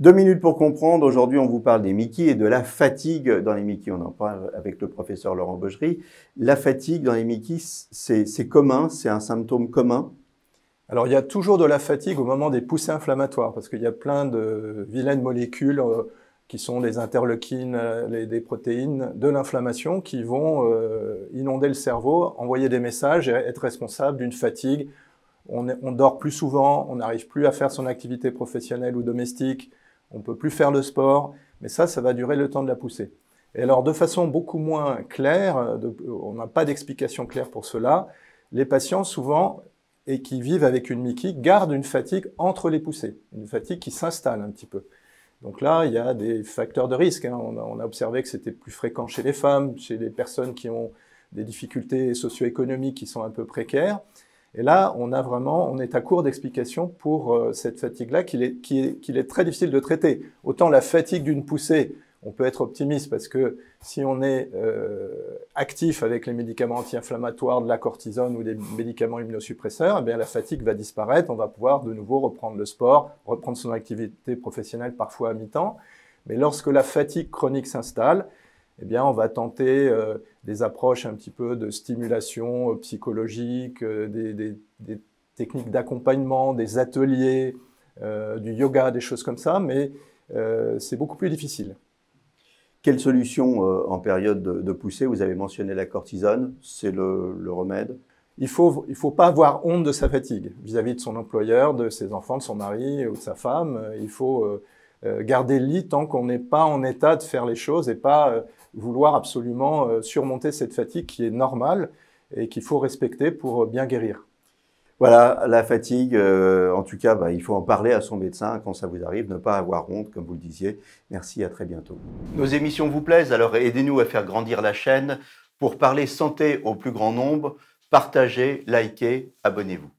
2 minutes pour comprendre. Aujourd'hui, on vous parle des Mickey et de la fatigue dans les Mickey. On en parle avec le professeur Laurent Baugerie. La fatigue dans les Mickey, c'est commun, c'est un symptôme commun. Alors, il y a toujours de la fatigue au moment des poussées inflammatoires, parce qu'il y a plein de vilaines molécules qui sont des interleukines, des protéines de l'inflammation qui vont inonder le cerveau, envoyer des messages et être responsables d'une fatigue. On dort plus souvent, on n'arrive plus à faire son activité professionnelle ou domestique, on ne peut plus faire le sport, mais ça va durer le temps de la poussée. Et alors, de façon beaucoup moins claire, on n'a pas d'explication claire pour cela, les patients souvent, et qui vivent avec une Mickey, gardent une fatigue entre les poussées, une fatigue qui s'installe un petit peu. Donc là, il y a des facteurs de risque. On a observé que c'était plus fréquent chez les femmes, chez les personnes qui ont des difficultés socio-économiques qui sont un peu précaires. Et là, on est à court d'explications pour cette fatigue-là qu'il est très difficile de traiter. Autant la fatigue d'une poussée, on peut être optimiste parce que si on est actif avec les médicaments anti-inflammatoires, de la cortisone ou des médicaments immunosuppresseurs, eh bien la fatigue va disparaître, on va pouvoir de nouveau reprendre le sport, reprendre son activité professionnelle parfois à mi-temps. Mais lorsque la fatigue chronique s'installe, eh bien, on va tenter des approches un petit peu de stimulation psychologique, des techniques d'accompagnement, des ateliers, du yoga, des choses comme ça, mais c'est beaucoup plus difficile. Quelle solution en période de poussée? Vous avez mentionné la cortisone, c'est le remède. Il faut pas avoir honte de sa fatigue vis-à-vis de son employeur, de ses enfants, de son mari ou de sa femme. Il faut garder le lit tant qu'on n'est pas en état de faire les choses et pas vouloir absolument surmonter cette fatigue qui est normale et qu'il faut respecter pour bien guérir. Voilà, la fatigue, en tout cas, il faut en parler à son médecin quand ça vous arrive, ne pas avoir honte, comme vous le disiez. Merci, à très bientôt. Nos émissions vous plaisent, alors aidez-nous à faire grandir la chaîne. Pour parler santé au plus grand nombre, partagez, likez, abonnez-vous.